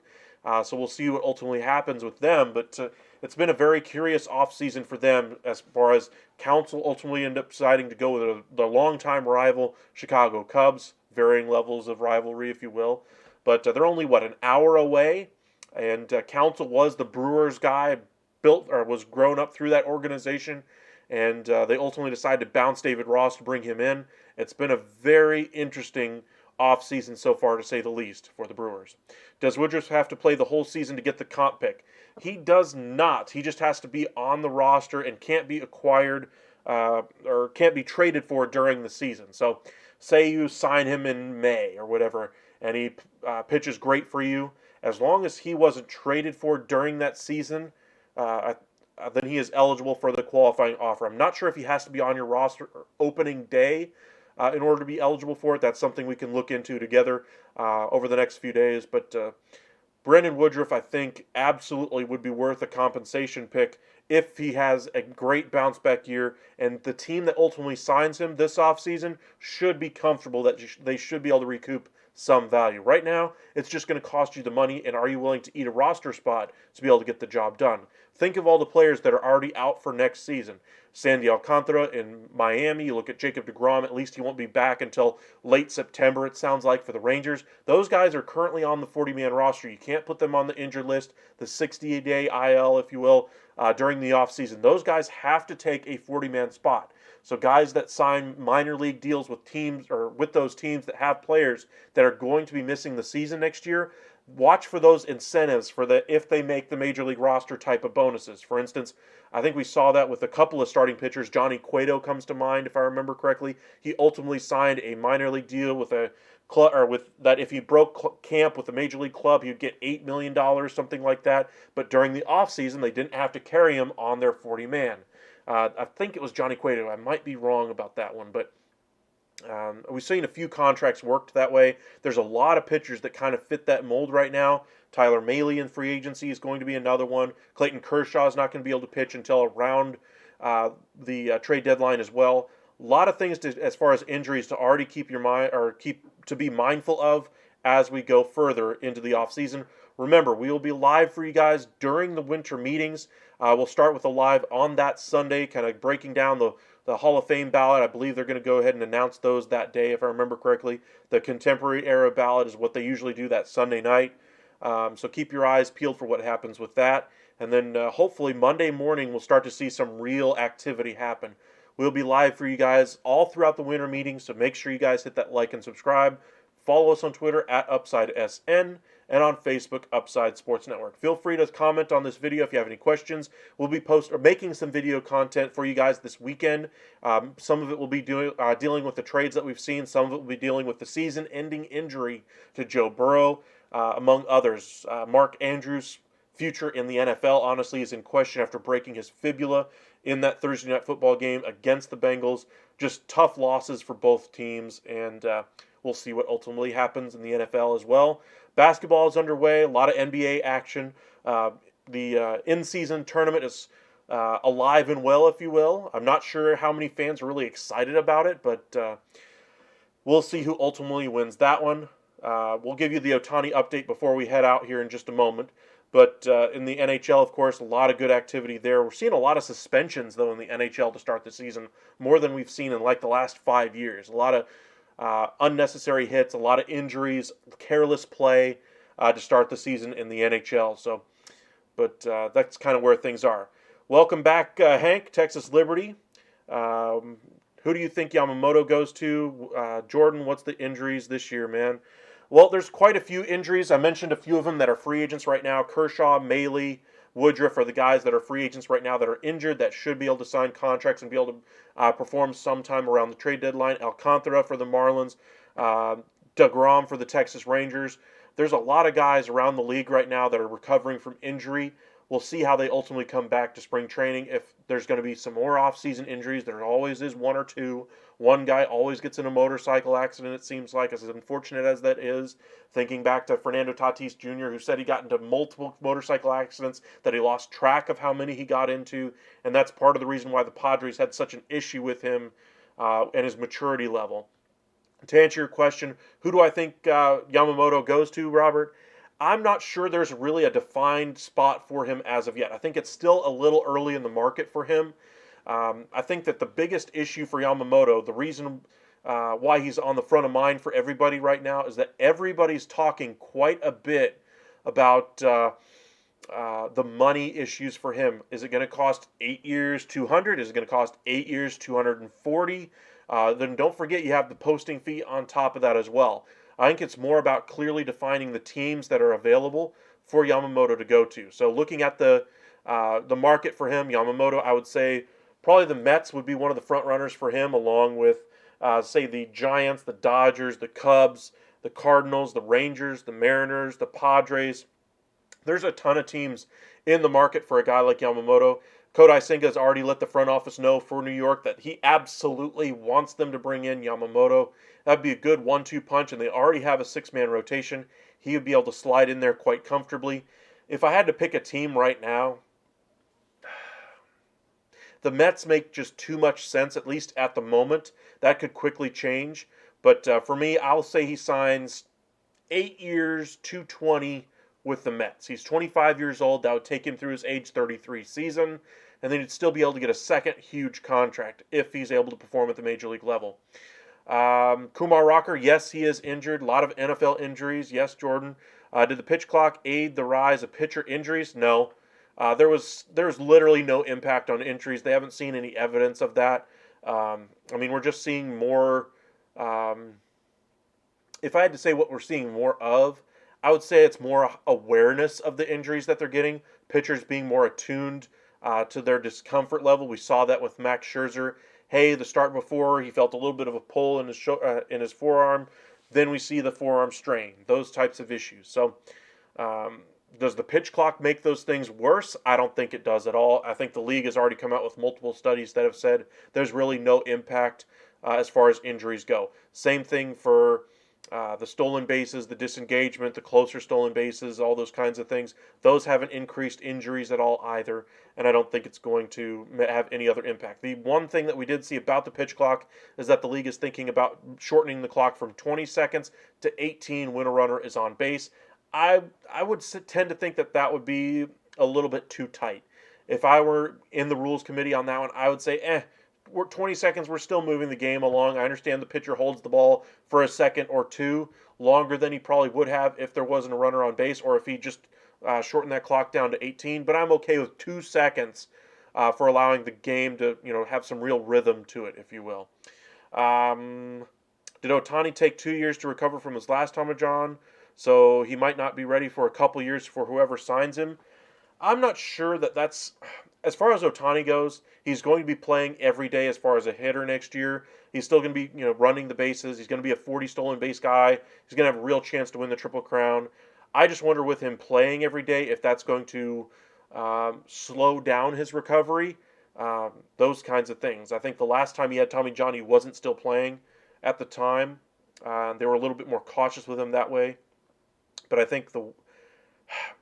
So we'll see what ultimately happens with them. But it's been a very curious offseason for them as far as Counsell ultimately ended up deciding to go with the longtime rival Chicago Cubs, varying levels of rivalry, if you will. But they're only, an hour away? And Counsell was the Brewers guy, was grown up through that organization. And they ultimately decided to bounce David Ross to bring him in. It's been a very interesting offseason so far, to say the least, for the Brewers. Does Woodruff have to play the whole season to get the comp pick? He does not. He just has to be on the roster and can't be acquired or can't be traded for during the season. So say you sign him in May or whatever, and he pitches great for you. As long as he wasn't traded for during that season, then he is eligible for the qualifying offer. I'm not sure if he has to be on your roster opening day in order to be eligible for it. That's something we can look into together over the next few days. But Brandon Woodruff, I think, absolutely would be worth a compensation pick if he has a great bounce-back year. And the team that ultimately signs him this offseason should be comfortable that they should be able to recoup some value. Right now, it's just going to cost you the money, and are you willing to eat a roster spot to be able to get the job done? Think of all the players that are already out for next season. Sandy Alcantara in Miami. You look at Jacob deGrom, at least he won't be back until late September, it sounds like, for the Rangers. Those guys are currently on the 40-man roster. You can't put them on the injured list, the 60-day IL, if you will, during the offseason. Those guys have to take a 40-man spot. So guys that sign minor league deals with teams or with those teams that have players that are going to be missing the season next year, watch for those incentives for if they make the major league roster type of bonuses. For instance, I think we saw that with a couple of starting pitchers. Johnny Cueto comes to mind, if I remember correctly. He ultimately signed a minor league deal with a club, or with that if he broke camp with a major league club, he'd get $8 million, something like that. But during the offseason, they didn't have to carry him on their 40-man. I think it was Johnny Cueto. I might be wrong about that one, but we've seen a few contracts worked that way. There's a lot of pitchers that kind of fit that mold right now. Tyler Mahle in free agency is going to be another one. Clayton Kershaw is not going to be able to pitch until around the trade deadline as well. A lot of things as far as injuries to already keep your mind or to be mindful of as we go further into the offseason. Remember, we will be live for you guys during the winter meetings. We'll start with a live on that Sunday, kind of breaking down the Hall of Fame ballot. I believe they're going to go ahead and announce those that day, if I remember correctly. The contemporary era ballot is what they usually do that Sunday night. So keep your eyes peeled for what happens with that. And then hopefully Monday morning we'll start to see some real activity happen. We'll be live for you guys all throughout the winter meetings, so make sure you guys hit that like and subscribe. Follow us on Twitter at UpsideSN and on Facebook, Upside Sports Network. Feel free to comment on this video if you have any questions. We'll be making some video content for you guys this weekend. Some of it will be dealing with the trades that we've seen. Some of it will be dealing with the season-ending injury to Joe Burrow, among others. Mark Andrews' future in the NFL, honestly, is in question after breaking his fibula in that Thursday Night Football game against the Bengals. Just tough losses for both teams, and we'll see what ultimately happens in the NFL as well. Basketball is underway, a lot of NBA action. The in-season tournament is alive and well, if you will. I'm not sure how many fans are really excited about it, but we'll see who ultimately wins that one. We'll give you the Ohtani update before we head out here in just a moment. But in the NHL, of course, a lot of good activity there. We're seeing a lot of suspensions, though, in the NHL to start the season, more than we've seen in like the last 5 years. A lot of unnecessary hits, a lot of injuries, careless play to start the season in the NHL. So, but that's kind of where things are. Welcome back, Hank, Texas Liberty. Who do you think Yamamoto goes to? Jordan, what's the injuries this year, man? Well, there's quite a few injuries. I mentioned a few of them that are free agents right now. Kershaw, Mahle, Woodruff are the guys that are free agents right now that are injured that should be able to sign contracts and be able to perform sometime around the trade deadline. Alcantara for the Marlins, DeGrom for the Texas Rangers. There's a lot of guys around the league right now that are recovering from injury. We'll see how they ultimately come back to spring training. If there's going to be some more off-season injuries, there always is one or two. One guy always gets in a motorcycle accident, it seems like, as unfortunate as that is. Thinking back to Fernando Tatis Jr., who said he got into multiple motorcycle accidents, that he lost track of how many he got into, and that's part of the reason why the Padres had such an issue with him and his maturity level. To answer your question, who do I think Yamamoto goes to, Robert? I'm not sure there's really a defined spot for him as of yet. I think it's still a little early in the market for him. I think that the biggest issue for Yamamoto, the reason why he's on the front of mind for everybody right now, is that everybody's talking quite a bit about the money issues for him. Is it going to cost 8 years, 200? Is it going to cost 8 years, 240? Then don't forget you have the posting fee on top of that as well. I think it's more about clearly defining the teams that are available for Yamamoto to go to. So looking at the market for him, Yamamoto, I would say probably the Mets would be one of the front runners for him, along with, say, the Giants, the Dodgers, the Cubs, the Cardinals, the Rangers, the Mariners, the Padres. There's a ton of teams in the market for a guy like Yamamoto. Kodai Senga has already let the front office know for New York that he absolutely wants them to bring in Yamamoto. That'd be a good 1-2 punch, and they already have a 6-man rotation. He would be able to slide in there quite comfortably. If I had to pick a team right now, the Mets make just too much sense, at least at the moment. That could quickly change. But for me, I'll say he signs 8 years, 220 with the Mets. He's 25 years old. That would take him through his age 33 season. And then he'd still be able to get a second huge contract if he's able to perform at the major league level. Kumar Rocker, yes, he is injured. A lot of NFL injuries. Yes, Jordan. Did the pitch clock aid the rise of pitcher injuries? No. There's literally no impact on injuries. They haven't seen any evidence of that. We're just seeing more. If I had to say what we're seeing more of, I would say it's more awareness of the injuries that they're getting, pitchers being more attuned to their discomfort level. We saw that with Max Scherzer. Hey, the start before he felt a little bit of a pull in his forearm. Then we see the forearm strain. Those types of issues. So, um, does the pitch clock make those things worse? I don't think it does at all. I think the league has already come out with multiple studies that have said there's really no impact as far as injuries go. Same thing for the stolen bases, the disengagement, the closer stolen bases, all those kinds of things. Those haven't increased injuries at all either, and I don't think it's going to have any other impact. The one thing that we did see about the pitch clock is that the league is thinking about shortening the clock from 20 seconds to 18 when a runner is on base. I would tend to think that that would be a little bit too tight. If I were in the rules committee on that one, I would say, we're 20 seconds, we're still moving the game along. I understand the pitcher holds the ball for a second or two longer than he probably would have if there wasn't a runner on base, or if he just shortened that clock down to 18. But I'm okay with 2 seconds for allowing the game to have some real rhythm to it, if you will. Did Ohtani take 2 years to recover from his last Tommy John? So he might not be ready for a couple years for whoever signs him. I'm not sure that that's, as far as Ohtani goes, he's going to be playing every day as far as a hitter next year. He's still going to be, running the bases. He's going to be a 40 stolen base guy. He's going to have a real chance to win the Triple Crown. I just wonder with him playing every day if that's going to slow down his recovery. Those kinds of things. I think the last time he had Tommy John, he wasn't still playing at the time. They were a little bit more cautious with him that way. But I think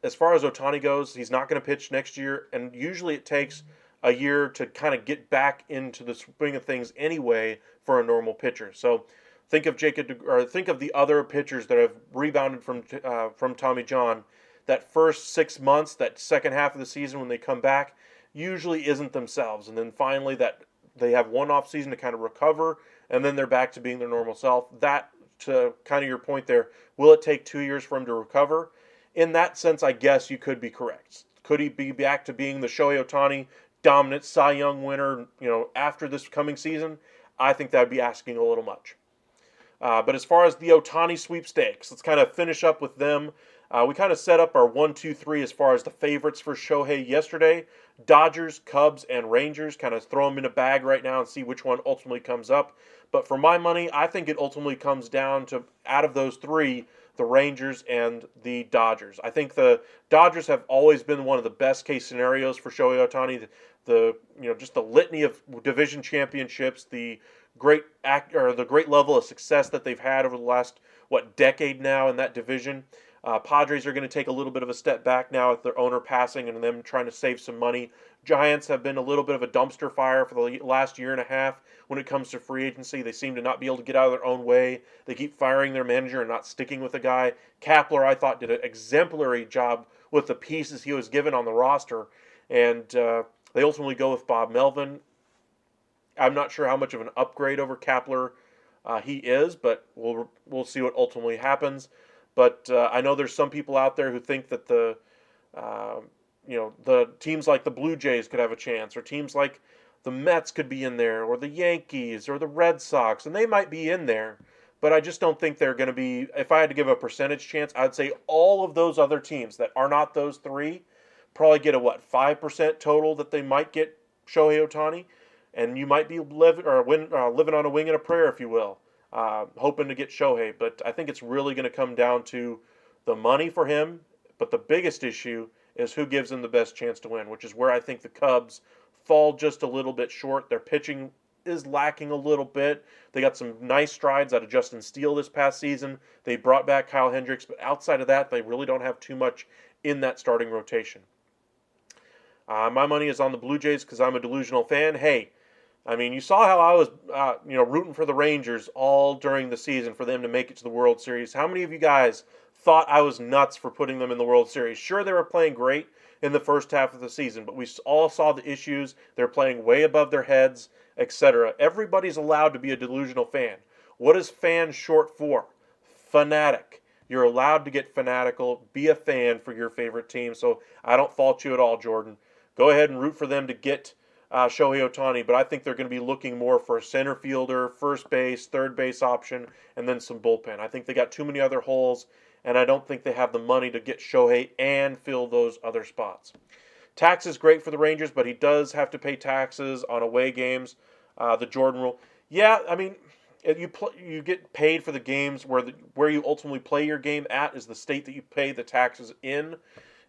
as far as Ohtani goes, he's not going to pitch next year, and usually it takes a year to kind of get back into the swing of things anyway for a normal pitcher. So think of think of the other pitchers that have rebounded from Tommy John. That first 6 months, that second half of the season when they come back, usually isn't themselves, and then finally that they have one off season to kind of recover, and then they're back to being their normal self. That, to kind of your point there, will it take 2 years for him to recover? In that sense, I guess you could be correct. Could he be back to being the Shohei Ohtani dominant Cy Young winner, after this coming season? I think that would be asking a little much. But as far as the Ohtani sweepstakes, let's kind of finish up with them. We kind of set up our 1, 2, 3 as far as the favorites for Shohei yesterday. Dodgers, Cubs, and Rangers. Kind of throw them in a bag right now and see which one ultimately comes up. But for my money, I think it ultimately comes down to, out of those three, the Rangers and the Dodgers. I think the Dodgers have always been one of the best case scenarios for Shohei Ohtani. Just the litany of division championships, the great level of success that they've had over the last decade now in that division. Padres are going to take a little bit of a step back now with their owner passing and them trying to save some money. Giants have been a little bit of a dumpster fire for the last year and a half when it comes to free agency. They seem to not be able to get out of their own way. They keep firing their manager and not sticking with the guy. Kapler, I thought, did an exemplary job with the pieces he was given on the roster. And they ultimately go with Bob Melvin. I'm not sure how much of an upgrade over Kapler he is, but we'll see what ultimately happens. But I know there's some people out there who think that the teams like the Blue Jays could have a chance, or teams like the Mets could be in there, or the Yankees, or the Red Sox, and they might be in there. But I just don't think they're going to be, if I had to give a percentage chance, I'd say all of those other teams that are not those three probably get a 5% total that they might get Shohei Ohtani, and you might be living on a wing and a prayer, if you will, hoping to get Shohei. But I think it's really going to come down to the money for him. But the biggest issue is who gives him the best chance to win, which is where I think the Cubs fall just a little bit short. Their pitching is lacking a little bit. They got some nice strides out of Justin Steele this past season. They brought back Kyle Hendricks, but outside of that, they really don't have too much in that starting rotation. My money is on the Blue Jays because I'm a delusional fan. Hey, I mean, you saw how I was, rooting for the Rangers all during the season for them to make it to the World Series. How many of you guys thought I was nuts for putting them in the World Series? Sure, they were playing great in the first half of the season, but we all saw the issues. They're playing way above their heads, etc. Everybody's allowed to be a delusional fan. What is fan short for? Fanatic. You're allowed to get fanatical, be a fan for your favorite team. So I don't fault you at all, Jordan. Go ahead and root for them to get Shohei Ohtani, but I think they're going to be looking more for a center fielder, first base, third base option, and then some bullpen. I think they got too many other holes, and I don't think they have the money to get Shohei and fill those other spots. Tax is great for the Rangers, but he does have to pay taxes on away games. The Jordan rule. Yeah, I mean, you get paid for the games where you ultimately play your game at is the state that you pay the taxes in,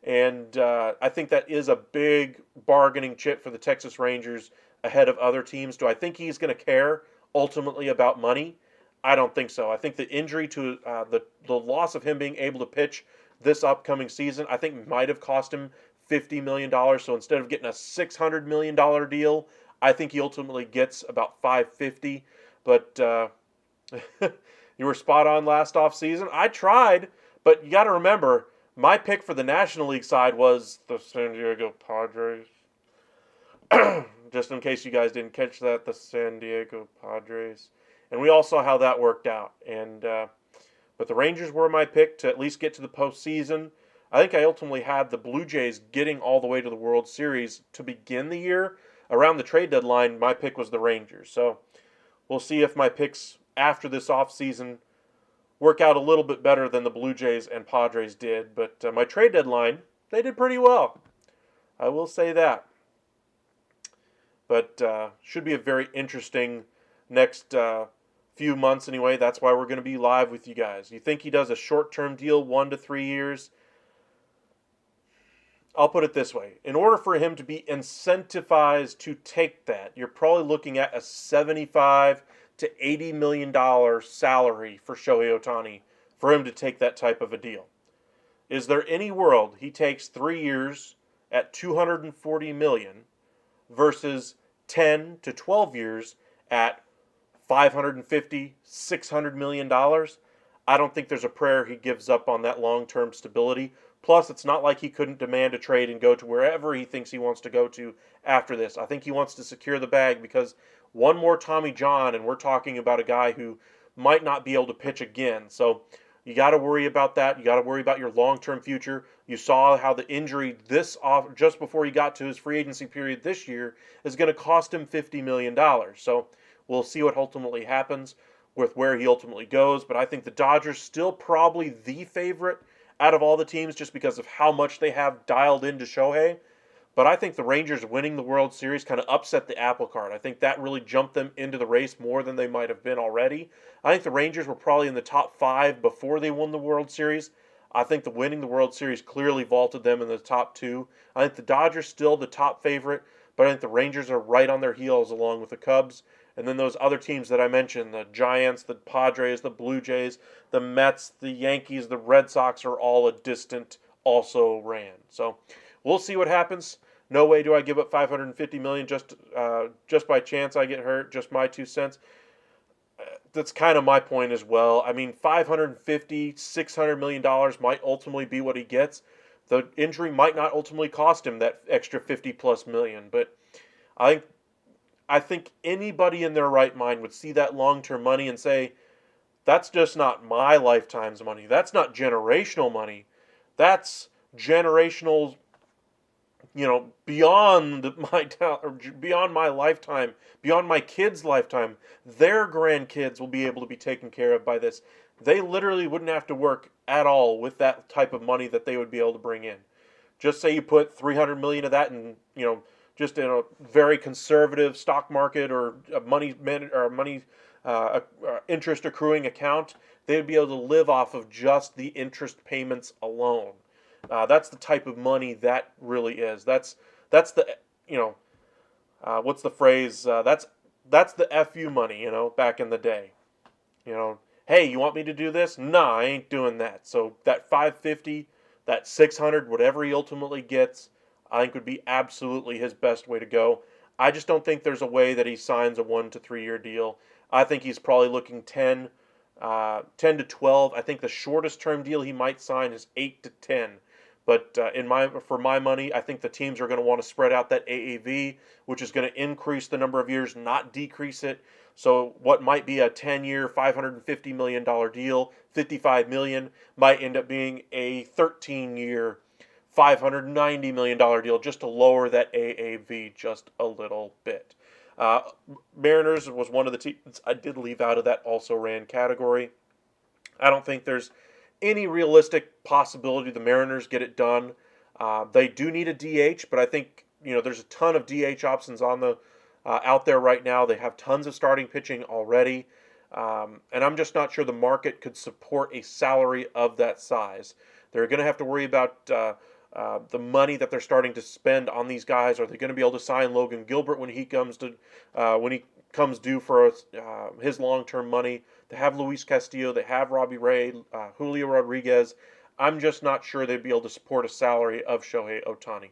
and I think that is a big bargaining chip for the Texas Rangers ahead of other teams. Do I think he's going to care ultimately about money? I don't think so. I think the injury to the loss of him being able to pitch this upcoming season, I think might have cost him $50 million. So instead of getting a $600 million deal, I think he ultimately gets about $550. But you were spot on last offseason. I tried, but you got to remember, my pick for the National League side was the San Diego Padres. Just in case you guys didn't catch that, the San Diego Padres. And we all saw how that worked out. But the Rangers were my pick to at least get to the postseason. I think I ultimately had the Blue Jays getting all the way to the World Series to begin the year. Around the trade deadline, my pick was the Rangers. So we'll see if my picks after this offseason work out a little bit better than the Blue Jays and Padres did. But my trade deadline, they did pretty well. I will say that. But should be a very interesting next few months anyway. That's why we're going to be live with you guys. You think he does a short-term deal, 1 to 3 years? I'll put it this way. In order for him to be incentivized to take that, you're probably looking at a $75 to $80 million salary for Shohei Ohtani for him to take that type of a deal. Is there any world he takes 3 years at $240 million versus 10 to 12 years at $550, $600 million? I don't think there's a prayer he gives up on that long-term stability. Plus, it's not like he couldn't demand a trade and go to wherever he thinks he wants to go to after this. I think he wants to secure the bag because one more Tommy John, and we're talking about a guy who might not be able to pitch again. So you got to worry about that. You got to worry about your long-term future. You saw how the injury just before he got to his free agency period this year is going to cost him $50 million. So we'll see what ultimately happens with where he ultimately goes. But I think the Dodgers still probably the favorite out of all the teams just because of how much they have dialed into Shohei. But I think the Rangers winning the World Series kind of upset the apple cart. I think that really jumped them into the race more than they might have been already. I think the Rangers were probably in the top 5 before they won the World Series. I think the winning the World Series clearly vaulted them in the top 2. I think the Dodgers still the top favorite, but I think the Rangers are right on their heels along with the Cubs. And then those other teams that I mentioned, the Giants, the Padres, the Blue Jays, the Mets, the Yankees, the Red Sox are all a distant also ran. So we'll see what happens. No way do I give up $550 million just by chance I get hurt. Just my 2 cents. That's kind of my point as well. I mean, $550, $600 million might ultimately be what he gets. The injury might not ultimately cost him that extra 50 plus million, but I think anybody in their right mind would see that long-term money and say, that's just not my lifetime's money. That's not generational money. That's generational, beyond my lifetime, beyond my kids' lifetime. Their grandkids will be able to be taken care of by this. They literally wouldn't have to work at all with that type of money that they would be able to bring in. Just say you put $300 million of that in, just in a very conservative stock market or a money interest accruing account, they would be able to live off of just the interest payments alone. That's the type of money that really is. That's the what's the phrase? That's the FU money. Back in the day. Hey, you want me to do this? Nah, I ain't doing that. So that 550, that 600, whatever he ultimately gets, I think would be absolutely his best way to go. I just don't think there's a way that he signs a 1 to 3 year deal. I think he's probably looking 10 to 12. I think the shortest term deal he might sign is 8 to 10. But for my money, I think the teams are going to want to spread out that AAV, which is going to increase the number of years, not decrease it. So what might be a 10-year, $550 million deal, $55 million, might end up being a 13-year, $590 million deal just to lower that AAV just a little bit. Mariners was one of the teams I did leave out of that also ran category. I don't think there's any realistic possibility the Mariners get it done. They do need a DH, but I think there's a ton of DH options on the out there right now. They have tons of starting pitching already, and I'm just not sure the market could support a salary of that size. They're going to have to worry about the money that they're starting to spend on these guys. Are they going to be able to sign Logan Gilbert when he comes due for his long-term money? They have Luis Castillo, they have Robbie Ray, Julio Rodriguez. I'm just not sure they'd be able to support a salary of Shohei Ohtani.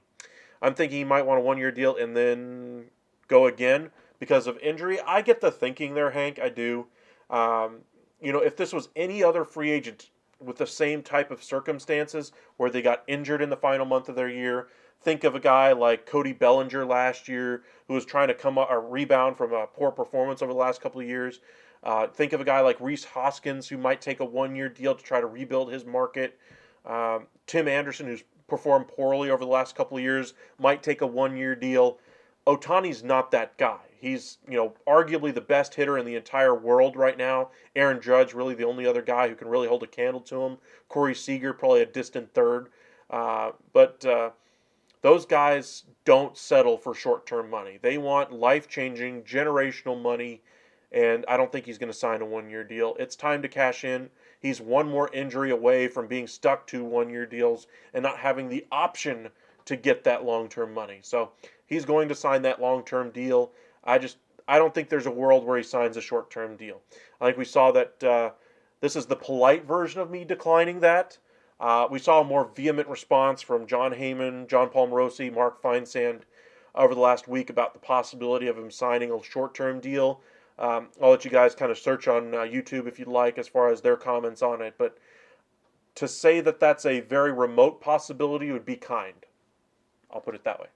I'm thinking he might want a one-year deal and then go again because of injury. I get the thinking there, Hank. I do. If this was any other free agent with the same type of circumstances where they got injured in the final month of their year, think of a guy like Cody Bellinger last year who was trying to come up or rebound from a poor performance over the last couple of years. Think of a guy like Rhys Hoskins who might take a one-year deal to try to rebuild his market. Tim Anderson, who's performed poorly over the last couple of years, might take a one-year deal. Ohtani's not that guy. He's, arguably the best hitter in the entire world right now. Aaron Judge, really the only other guy who can really hold a candle to him. Corey Seager, probably a distant third. But those guys don't settle for short-term money. They want life-changing, generational money, and I don't think he's going to sign a one-year deal. It's time to cash in. He's one more injury away from being stuck to one-year deals and not having the option to get that long-term money. So he's going to sign that long-term deal. I don't think there's a world where he signs a short-term deal. I think we saw that this is the polite version of me declining that. We saw a more vehement response from John Heyman, John Palmrosi, Mark Feinsand over the last week about the possibility of him signing a short-term deal. I'll let you guys kind of search on YouTube if you'd like as far as their comments on it. But to say that that's a very remote possibility would be kind. I'll put it that way.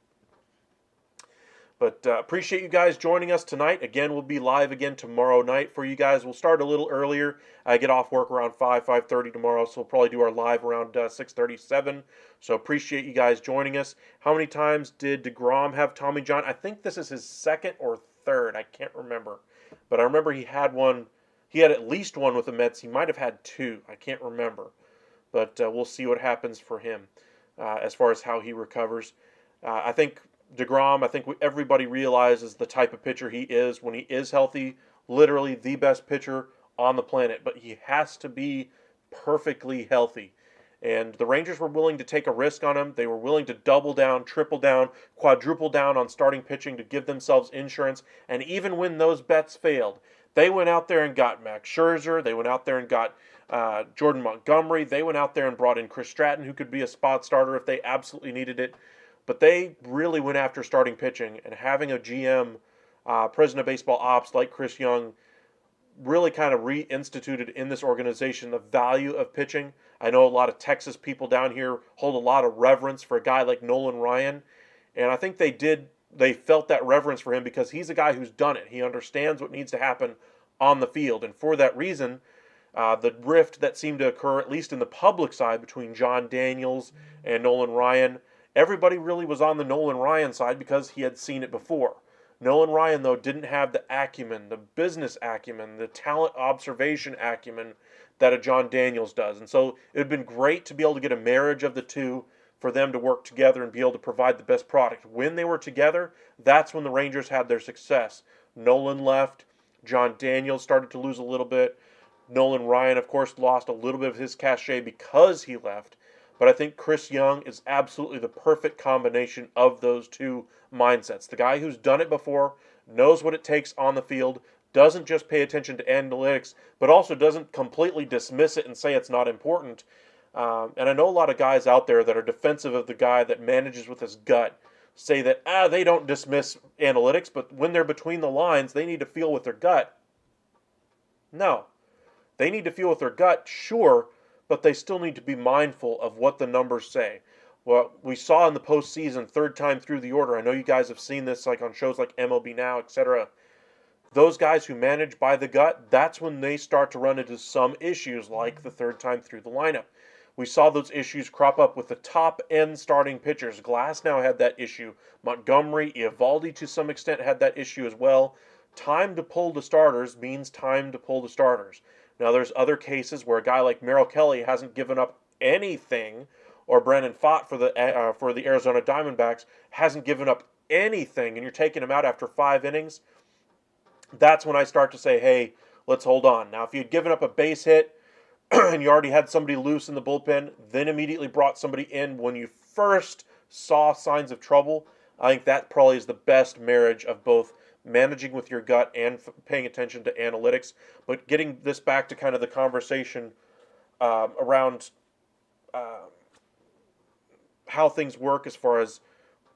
But appreciate you guys joining us tonight. Again, we'll be live again tomorrow night for you guys. We'll start a little earlier. I get off work around 5:30 tomorrow, so we'll probably do our live around 6:37. So appreciate you guys joining us. How many times did DeGrom have Tommy John? I think this is his second or third. I can't remember. But I remember he had one. He had at least one with the Mets. He might have had two. I can't remember. But we'll see what happens for him as far as how he recovers. I think DeGrom, everybody realizes the type of pitcher he is when he is healthy. Literally the best pitcher on the planet. But he has to be perfectly healthy. And the Rangers were willing to take a risk on him. They were willing to double down, triple down, quadruple down on starting pitching to give themselves insurance. And even when those bets failed, they went out there and got Max Scherzer. They went out there and got Jordan Montgomery. They went out there and brought in Chris Stratton, who could be a spot starter if they absolutely needed it. But they really went after starting pitching, and having a GM, president of baseball ops like Chris Young, really kind of reinstituted in this organization the value of pitching. I know a lot of Texas people down here hold a lot of reverence for a guy like Nolan Ryan, and I think they felt that reverence for him because he's a guy who's done it. He understands what needs to happen on the field, and for that reason, the rift that seemed to occur, at least in the public side, between John Daniels and Nolan Ryan, everybody really was on the Nolan Ryan side because he had seen it before. Nolan Ryan, though, didn't have the acumen, the business acumen, the talent observation acumen that a John Daniels does. And so it would have been great to be able to get a marriage of the two for them to work together and be able to provide the best product. When they were together, that's when the Rangers had their success. Nolan left. John Daniels started to lose a little bit. Nolan Ryan, of course, lost a little bit of his cachet because he left. But I think Chris Young is absolutely the perfect combination of those two mindsets. The guy who's done it before, knows what it takes on the field, doesn't just pay attention to analytics, but also doesn't completely dismiss it and say it's not important. And I know a lot of guys out there that are defensive of the guy that manages with his gut say that they don't dismiss analytics, but when they're between the lines, they need to feel with their gut. No. They need to feel with their gut, sure, but they still need to be mindful of what the numbers say. Well, we saw in the postseason, third time through the order, I know you guys have seen this like on shows like MLB Now, etc. Those guys who manage by the gut, that's when they start to run into some issues like the third time through the lineup. We saw those issues crop up with the top-end starting pitchers. Glasnow had that issue. Montgomery, Eovaldi to some extent had that issue as well. Time to pull the starters means time to pull the starters. Now, there's other cases where a guy like Merrill Kelly hasn't given up anything, or Brandon Pfaadt for the Arizona Diamondbacks hasn't given up anything, and you're taking him out after 5 innings. That's when I start to say, hey, let's hold on. Now, if you'd given up a base hit and you already had somebody loose in the bullpen, then immediately brought somebody in when you first saw signs of trouble, I think that probably is the best marriage of both managing with your gut and paying attention to analytics. But getting this back to kind of the conversation around how things work as far as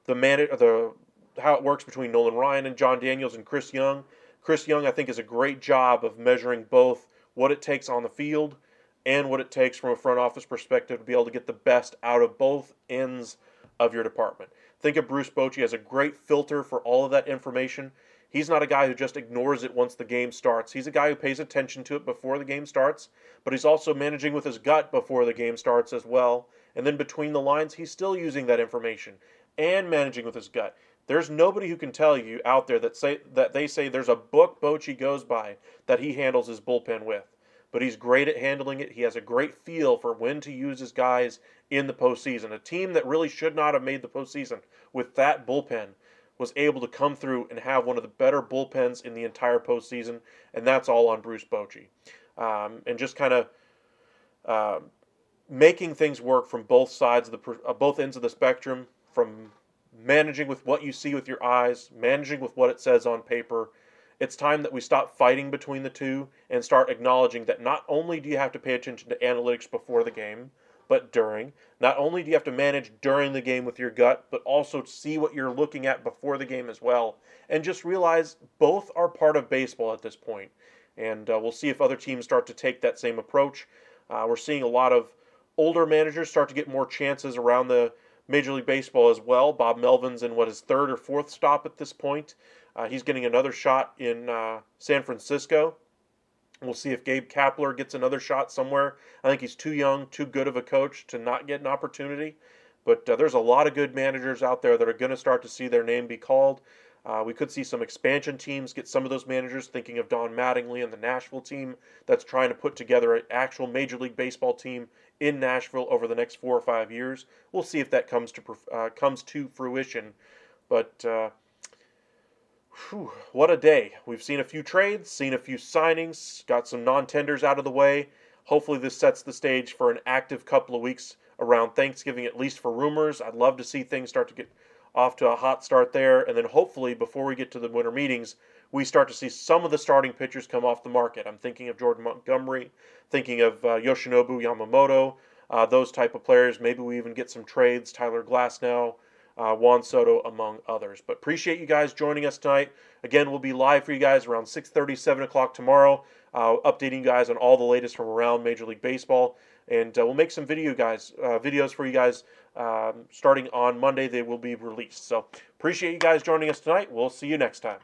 how it works between Nolan Ryan and John Daniels and Chris Young. Chris Young, I think, is a great job of measuring both what it takes on the field and what it takes from a front office perspective to be able to get the best out of both ends of your department. Think of Bruce Bochy as a great filter for all of that information. He's not a guy who just ignores it once the game starts. He's a guy who pays attention to it before the game starts, but he's also managing with his gut before the game starts as well. And then between the lines, he's still using that information and managing with his gut. There's nobody who can tell you out there that they say there's a book Bochy goes by that he handles his bullpen with. But he's great at handling it. He has a great feel for when to use his guys in the postseason. A team that really should not have made the postseason with that bullpen was able to come through and have one of the better bullpens in the entire postseason, and that's all on Bruce Bochy. And just kind of making things work from both sides of both ends of the spectrum, from managing with what you see with your eyes, managing with what it says on paper. It's time that we stop fighting between the two and start acknowledging that not only do you have to pay attention to analytics before the game, but during. Not only do you have to manage during the game with your gut, but also see what you're looking at before the game as well. And just realize both are part of baseball at this point. And we'll see if other teams start to take that same approach. We're seeing a lot of older managers start to get more chances around the Major League Baseball as well. Bob Melvin's in his third or fourth stop at this point. He's getting another shot in San Francisco. We'll see if Gabe Kapler gets another shot somewhere. I think he's too young, too good of a coach to not get an opportunity. But there's a lot of good managers out there that are going to start to see their name be called. We could see some expansion teams get some of those managers, thinking of Don Mattingly and the Nashville team that's trying to put together an actual Major League Baseball team in Nashville over the next 4 or 5 years. We'll see if that comes to fruition. But what a day. We've seen a few trades, seen a few signings, got some non-tenders out of the way. Hopefully this sets the stage for an active couple of weeks around Thanksgiving, at least for rumors. I'd love to see things start to get off to a hot start there, and then hopefully before we get to the winter meetings, we start to see some of the starting pitchers come off the market. I'm thinking of Jordan Montgomery, thinking of Yoshinobu Yamamoto, those type of players. Maybe we even get some trades, Tyler Glasnow, Juan Soto, among others. But appreciate you guys joining us tonight. Again, we'll be live for you guys around 6:30, 7 o'clock tomorrow, updating you guys on all the latest from around Major League Baseball. And we'll make some videos for you guys starting on Monday. They will be released. So appreciate you guys joining us tonight. We'll see you next time.